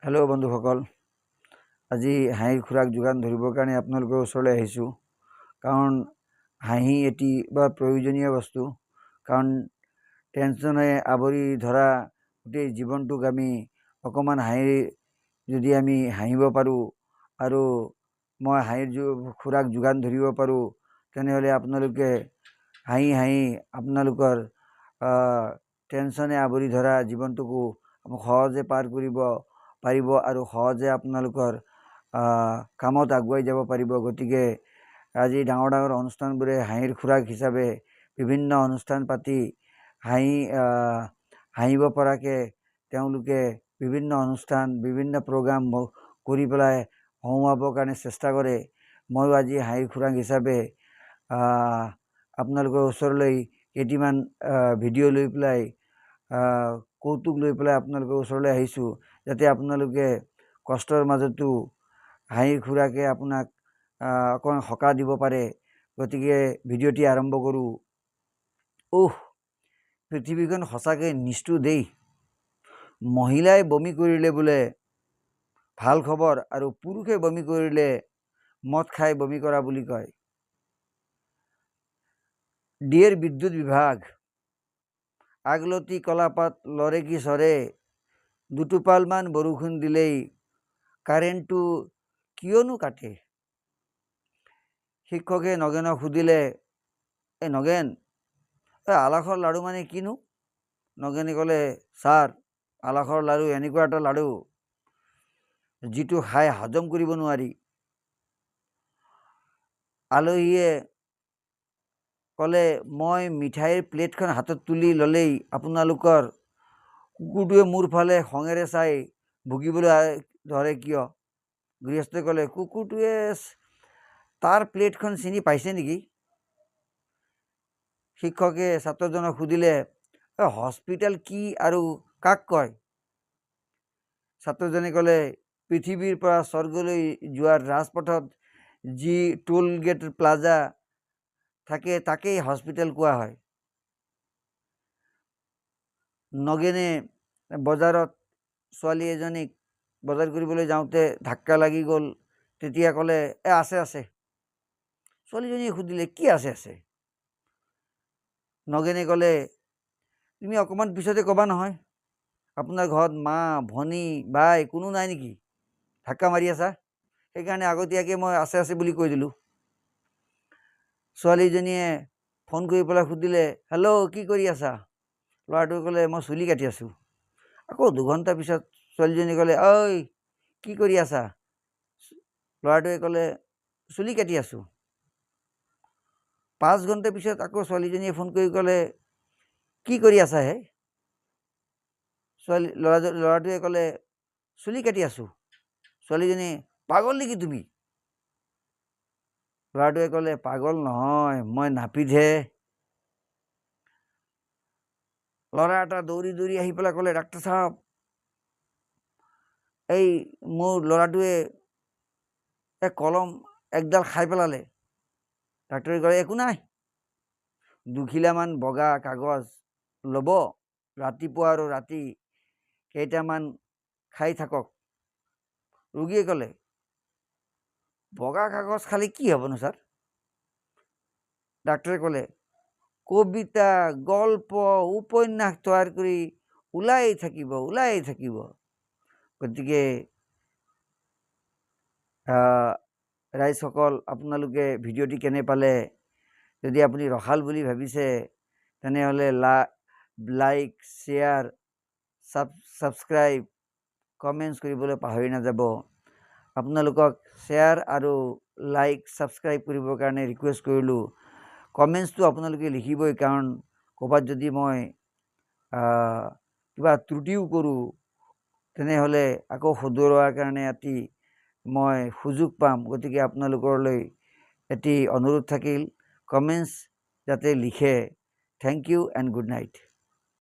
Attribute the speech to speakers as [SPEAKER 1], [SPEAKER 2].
[SPEAKER 1] Hello' বন্ধুসকল, আজি হাঁহিৰ খোৰাক যোগান ধৰিবৰ কাৰণে আপোনালোকৰ ওচৰলৈ আহিছোঁ। কাৰণ হাঁহি এটি বৰ প্ৰয়োজনীয় বস্তু। কাৰণ টেনশ্যনে আৱৰি ধৰা গোটেই জীৱনটোক আমি অকণমান যদি আমি হাঁহিব পাৰোঁ আৰু মই হাঁহিৰ খোৰাক যোগান ধৰিব পাৰোঁ, তেনেহ'লে আপোনালোকে হাঁহি হাঁহি আপোনালোকৰ টেনশ্যনে আৱৰি ধৰা জীৱনটোকো সহজে পাৰ কৰিব পাৰিব আৰু সহজে আপোনালোকৰ কামত আগুৱাই যাব পাৰিব। গতিকে আজি ডাঙৰ ডাঙৰ অনুষ্ঠানবোৰে হাঁহিৰ খোৰাক হিচাপে বিভিন্ন অনুষ্ঠান পাতি হাঁহিব পৰাকৈ তেওঁলোকে বিভিন্ন অনুষ্ঠান বিভিন্ন প্ৰগ্ৰাম কৰি পেলাই হহোঁৱাবৰ কাৰণে চেষ্টা কৰে। ময়ো আজি হাঁহিৰ খোৰাক হিচাপে আপোনালোকৰ ওচৰলৈ কেইটিমান ভিডিঅ' লৈ পেলাই কৌতুক লৈ পেলাই আপোনালোকৰ ওচৰলৈ আহিছোঁ, যাতে আপোনালোকে কষ্টৰ মাজতো হাঁহিৰ খোৰাকে আপোনাক অকণমান সকাহ দিব পাৰে। গতিকে ভিডিঅ'টি আৰম্ভ কৰোঁ। পৃথিৱীখন সঁচাকৈ নিষ্ঠুৰ দেই। মহিলাই বমি কৰিলে বোলে ভাল খবৰ আৰু পুৰুষে বমি কৰিলে মদ খাই বমি কৰা বুলি কয়। ডিয়েৰ বিদ্যুৎ বিভাগ, আগলতি কলাপাত লৰে কি চৰে, দুটোপালমান বৰষুণ দিলেই কাৰেণ্টটো কিয়নো কাটে। শিক্ষকে নগেনক সুধিলে, নগেন, আলাসৰ লাড়ু মানে কিনো? নগেনে ক'লে, ছাৰ, আলাসৰ লাড়ু এনেকুৱা এটা লাড়ু যিটো খাই হজম কৰিব নোৱাৰি। আলহীয়ে ক'লে, মই মিঠাইৰ প্লেটখন হাতত তুলি ল'লেই আপোনালোকৰ কুকুৰটোৱে মোৰ ফালে খঙেৰে চাই ভুকিবলৈ ধৰে কিয়? গৃহস্থই ক'লে, কুকুৰটোৱে তাৰ প্লেটখন চিনি পাইছে নেকি? শিক্ষকে ছাত্ৰজনক সুধিলে, হস্পিটেল কি আৰু কাক কয়? ছাত্ৰজনে ক'লে, পৃথিৱীৰ পৰা স্বৰ্গলৈ যোৱাৰ ৰাজপথত যি টোল গেট প্লাজা থাকে তাকেই হস্পিটেল কোৱা হয়। নগেনে বজাৰত ছোৱালী এজনীক বজাৰ কৰিবলৈ যাওঁতে ধাক্কা লাগি গ'ল। তেতিয়া ক'লে, আছে আছে। ছোৱালীজনীয়ে সুধিলে, কি আছে? নগেনে ক'লে, তুমি অকণমান পিছতে ক'বা নহয়, আপোনাৰ ঘৰত মা ভনী বাই কোনো নাই নেকি? ধাক্কা মাৰি আছা, সেইকাৰণে আগতীয়াকৈ মই আছে বুলি কৈ দিলোঁ। ছোৱালীজনীয়ে ফোন কৰি পেলাই সুধিলে, হেল্ল', কি কৰি আছা? ল'ৰাটোৱে ক'লে, মই চুলি কাটি আছোঁ। আকৌ 2 ঘণ্টা পিছত ছোৱালীজনীয়ে ক'লে, ঐ, কি কৰি আছা? ল'ৰাটোৱে ক'লে, চুলি কাটি আছোঁ। 5 ঘণ্টা পিছত আকৌ ছোৱালীজনীয়ে ফোন কৰি ক'লে, কি কৰি আছা হে? ল'ৰাটোৱে ক'লে, চুলি কাটি আছোঁ। ছোৱালীজনীয়ে, পাগল নেকি তুমি? ল'ৰাটোৱে ক'লে, পাগল নহয়, মই নাপিতহে। ল'ৰা এটা দৌৰি আহি পেলাই ক'লে, ডাক্তৰ চাহাব, এই মোৰ ল'ৰাটোৱে কলম একডাল খাই পেলালে। ডাক্তৰে ক'লে, একো নাই, 2 খিলামান বগা কাগজ ল'ব, ৰাতিপুৱা আৰু ৰাতি কেইটামান খাই থাকক। ৰোগীয়ে ক'লে, বগা কাগজ খালে কি হ'বনো ছাৰ? ডাক্তৰে ক'লে, কবিতা গল্প উপন্যাস তৈয়াৰ কৰি ওলাই থাকিব। গতিকে ৰাইজসকল, আপোনালোকে ভিডিঅ'টি কেনে পালে? যদি আপুনি ৰসাল বুলি ভাবিছে, তেনেহ'লে লাইক শ্বেয়াৰ ছাবস্ক্ৰাইব কমেণ্টছ কৰিবলৈ পাহৰি নাযাব। আপোনালোকক শ্বেয়াৰ আৰু লাইক ছাবস্ক্ৰাইব কৰিবৰ কাৰণে ৰিকুৱেষ্ট কৰিলোঁ। কমেণ্টছটো আপোনালোকে লিখিবই, কাৰণ ক'ৰবাত যদি মই কিবা ত্ৰুটিও কৰোঁ, তেনেহ'লে আকৌ শুধৰোৱাৰ কাৰণে মই সুযোগ পাম। গতিকে আপোনালোকলৈ এটি অনুৰোধ থাকিল, কমেণ্টছ যাতে লিখে। Thank you and good night.